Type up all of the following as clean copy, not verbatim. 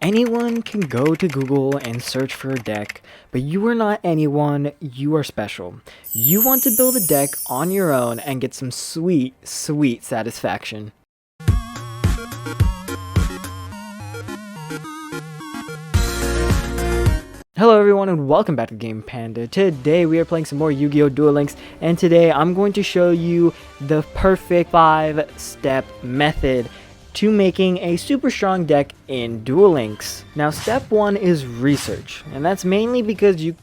Anyone can go to Google and search for a deck, but you are not anyone, you are special. You want to build a deck on your own and get some sweet, sweet satisfaction. Hello everyone and welcome back to Game Panda. Today we are playing some more Yu-Gi-Oh! Duel Links, and today I'm going to show you the perfect 5-step method to making a super strong deck in Duel Links. Now step 1 is research, and that's mainly because you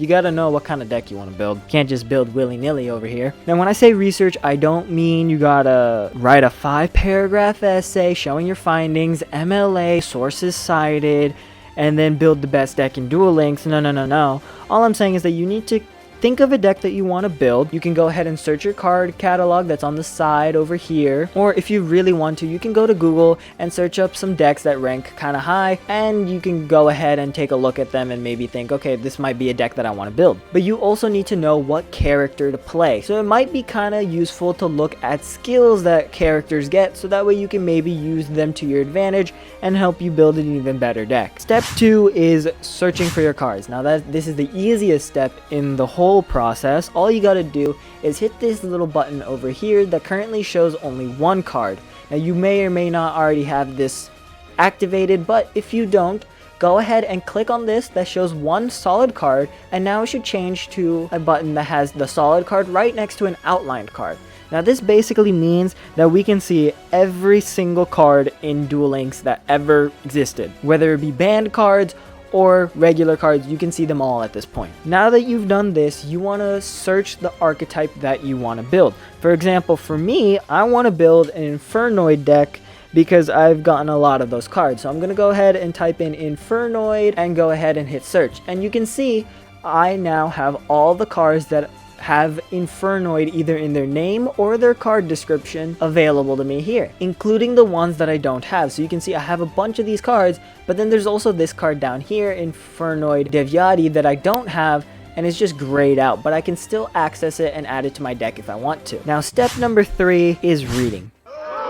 gotta know what kind of deck you want to build. You can't just build willy-nilly over here. Now when I say research, I don't mean you gotta write a 5-paragraph essay showing your findings, MLA, sources cited, and then build the best deck in Duel Links. No. All I'm saying is that you need to think of a deck that you want to build. You can go ahead and search your card catalog that's on the side over here, or if you really want to, you can go to Google and search up some decks that rank kind of high, and you can go ahead and take a look at them and maybe think, okay, this might be a deck that I want to build. But you also need to know what character to play, so it might be kind of useful to look at skills that characters get, so that way you can maybe use them to your advantage and help you build an even better deck. Step 2 is searching for your cards. Now this is the easiest step in the whole process. All you gotta do is hit this little button over here that currently shows only one card. Now you may or may not already have this activated, but if you don't, go ahead and click on this that shows one solid card, and now it should change to a button that has the solid card right next to an outlined card. Now this basically means that we can see every single card in Duel Links that ever existed, whether it be banned cards or regular cards. You can see them all at this point. Now that you've done this, you want to search the archetype that you want to build. For example, for me, I want to build an Infernoid deck because I've gotten a lot of those cards. So I'm going to go ahead and type in Infernoid and go ahead and hit search. And you can see I now have all the cards that have Infernoid either in their name or their card description available to me here, including the ones that I don't have. So you can see I have a bunch of these cards, but then there's also this card down here, Infernoid Devyati, that I don't have, and it's just grayed out, but I can still access it and add it to my deck if I want to. Now step number 3 is reading.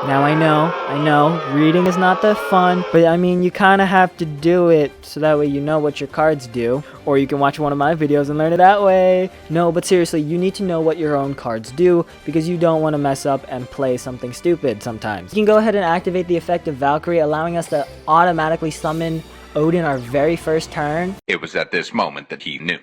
Now I know, reading is not that fun, but I mean, you kind of have to do it so that way you know what your cards do, or you can watch one of my videos and learn it that way. No, but seriously, you need to know what your own cards do, because you don't want to mess up and play something stupid sometimes. You can go ahead and activate the effect of Valkyrie, allowing us to automatically summon Odin our very first turn. It was at this moment that he knew.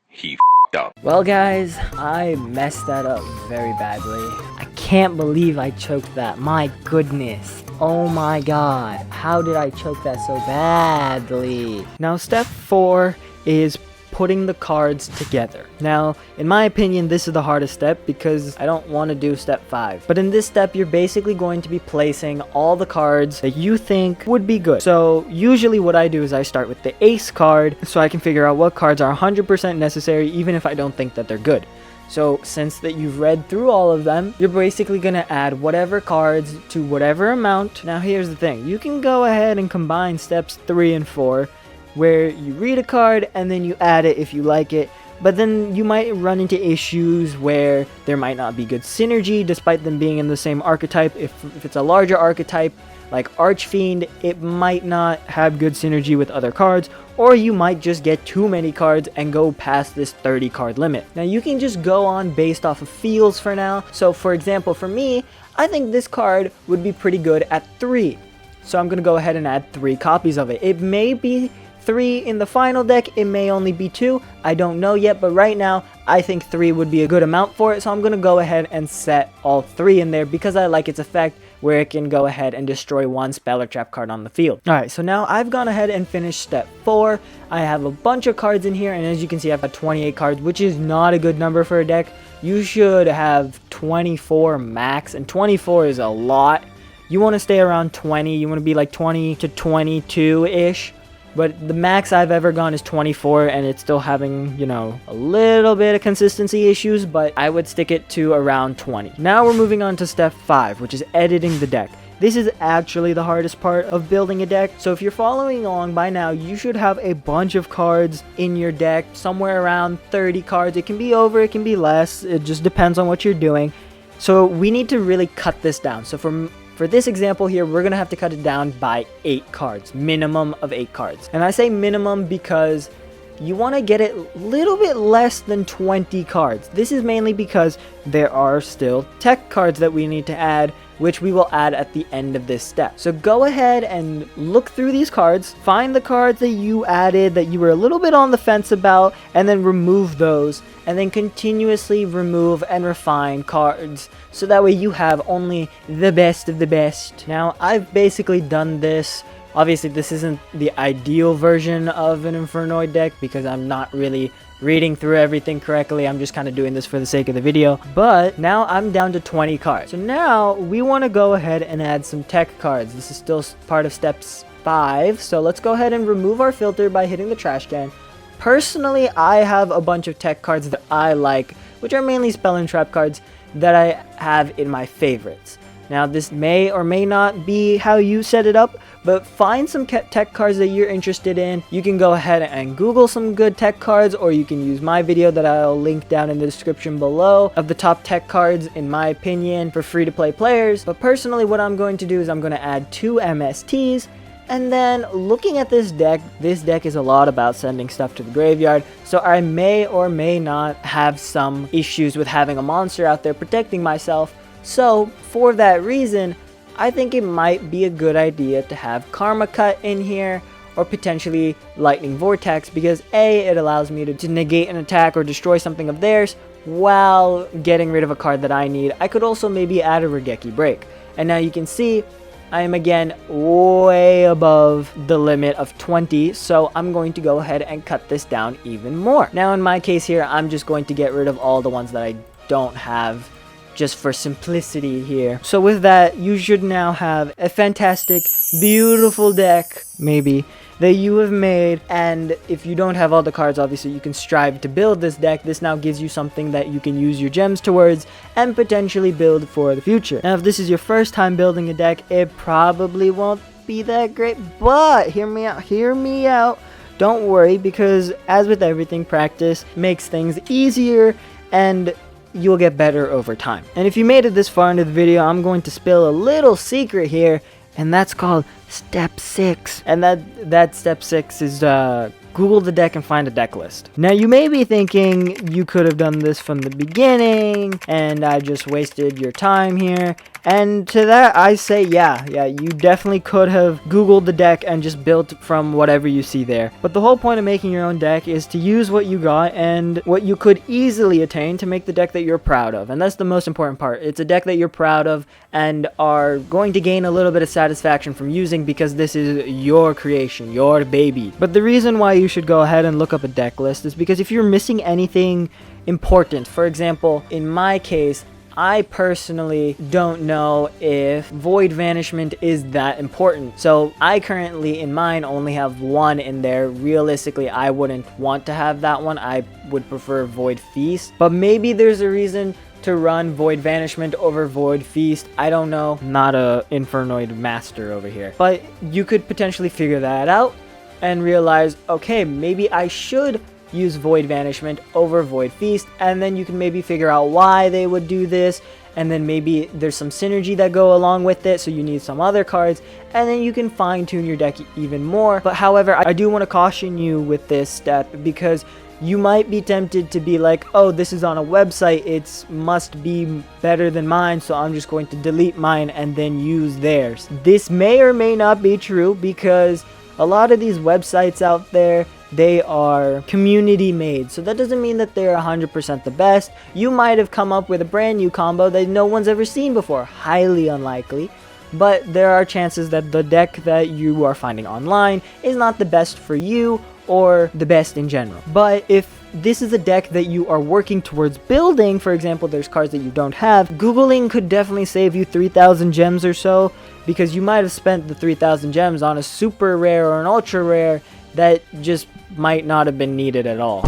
He up. Well guys, I messed that up very badly. I can't believe I choked that. My goodness. Oh my god. How did I choke that so badly? Now step 4 is putting the cards together. Now, in my opinion, this is the hardest step because I don't want to do step 5. But in this step, you're basically going to be placing all the cards that you think would be good. So usually what I do is I start with the ace card so I can figure out what cards are 100% necessary even if I don't think that they're good. So since that you've read through all of them, you're basically going to add whatever cards to whatever amount. Now here's the thing. You can go ahead and combine steps 3 and 4 where you read a card and then you add it if you like it, but then you might run into issues where there might not be good synergy despite them being in the same archetype. If it's a larger archetype like Archfiend, it might not have good synergy with other cards, or you might just get too many cards and go past this 30 card limit. Now you can just go on based off of feels for now. So for example, for me, I think this card would be pretty good at 3. So I'm going to go ahead and add 3 copies of it. It may be 3 in the final deck, it may only be 2, I don't know yet, but right now I think 3 would be a good amount for it, so I'm going to go ahead and set all 3 in there because I like its effect where it can go ahead and destroy one spell or trap card on the field. Alright, so now I've gone ahead and finished step 4. I have a bunch of cards in here, and as you can see I have 28 cards, which is not a good number for a deck. You should have 24 max, and 24 is a lot. You want to stay around 20, you want to be like 20 to 22-ish. But the max I've ever gone is 24, and it's still having, you know, a little bit of consistency issues, but I would stick it to around 20. Now we're moving on to step 5, which is editing the deck. This is actually the hardest part of building a deck, so if you're following along by now, you should have a bunch of cards in your deck, somewhere around 30 cards. It can be over, it can be less, it just depends on what you're doing. So we need to really cut this down. So for For this example here, we're going to have to cut it down by 8 cards, minimum of 8 cards. And I say minimum because you want to get it a little bit less than 20 cards. This is mainly because there are still tech cards that we need to add, which we will add at the end of this step. So go ahead and look through these cards, find the cards that you added that you were a little bit on the fence about, and then remove those, and then continuously remove and refine cards, so that way you have only the best of the best. Now, I've basically done this. Obviously, this isn't the ideal version of an Infernoid deck because I'm not really reading through everything correctly. I'm just kind of doing this for the sake of the video. But now I'm down to 20 cards. So now we want to go ahead and add some tech cards. This is still part of steps 5. So let's go ahead and remove our filter by hitting the trash can. Personally, I have a bunch of tech cards that I like, which are mainly spell and trap cards that I have in my favorites. Now, this may or may not be how you set it up, but find some tech cards that you're interested in. You can go ahead and Google some good tech cards, or you can use my video that I'll link down in the description below of the top tech cards, in my opinion, for free-to-play players. But personally, what I'm going to do is I'm going to add 2 MSTs, and then looking at this deck is a lot about sending stuff to the graveyard, so I may or may not have some issues with having a monster out there protecting myself. So, for that reason, I think it might be a good idea to have Karma Cut in here, or potentially Lightning Vortex, because A, it allows me to negate an attack or destroy something of theirs, while getting rid of a card that I need. I could also maybe add a Regeki Break. And now you can see, I am again way above the limit of 20, so I'm going to go ahead and cut this down even more. Now in my case here, I'm just going to get rid of all the ones that I don't have, just for simplicity here. So with that, you should now have a fantastic, beautiful deck, maybe, that you have made. And if you don't have all the cards, obviously you can strive to build this deck. This now gives you something that you can use your gems towards and potentially build for the future. Now, if this is your first time building a deck, it probably won't be that great, but hear me out. Don't worry, because as with everything, practice makes things easier, and you'll get better over time. And if you made it this far into the video, I'm going to spill a little secret here, and that's called step 6. And that step 6 is Google the deck and find a deck list. Now, you may be thinking you could have done this from the beginning, and I just wasted your time here. And to that, I say, yeah, you definitely could have Googled the deck and just built from whatever you see there. But the whole point of making your own deck is to use what you got and what you could easily attain to make the deck that you're proud of. And that's the most important part. It's a deck that you're proud of and are going to gain a little bit of satisfaction from using, because this is your creation, your baby. But the reason why you should go ahead and look up a deck list is because if you're missing anything important, for example, in my case, I personally don't know if Void Vanishment is that important. So I currently in mine only have 1 in there. Realistically, I wouldn't want to have that one. I would prefer Void Feast. But maybe there's a reason to run Void Vanishment over Void Feast. I don't know. Not a Infernoid master over here. But you could potentially figure that out and realize, okay, maybe I should use Void Vanishment over Void Feast, and then you can maybe figure out why they would do this, and then maybe there's some synergy that go along with it, so you need some other cards, and then you can fine-tune your deck even more. But however, I do want to caution you with this step, because you might be tempted to be like, oh, this is on a website, it must be better than mine, so I'm just going to delete mine and then use theirs. This may or may not be true, because a lot of these websites out there, they are community made, so that doesn't mean that they're 100% the best. You might have come up with a brand new combo that no one's ever seen before, highly unlikely, but there are chances that the deck that you are finding online is not the best for you or the best in general. But if this is a deck that you are working towards building, for example, there's cards that you don't have, Googling could definitely save you 3,000 gems or so, because you might have spent the 3,000 gems on a super rare or an ultra rare that just might not have been needed at all.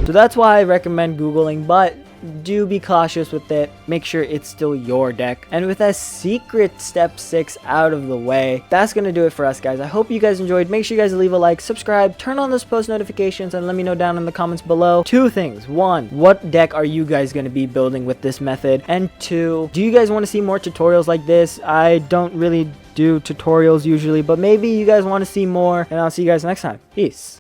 So that's why I recommend Googling, but do be cautious with it. Make sure it's still your deck. And with that secret step 6 out of the way, that's gonna do it for us, guys. I hope you guys enjoyed. Make sure you guys leave a like, subscribe, turn on those post notifications, and let me know down in the comments below 2 things. 1, what deck are you guys gonna be building with this method? And 2, do you guys want to see more tutorials like this? I don't really do tutorials usually, but maybe you guys want to see more, and I'll see you guys next time. Peace.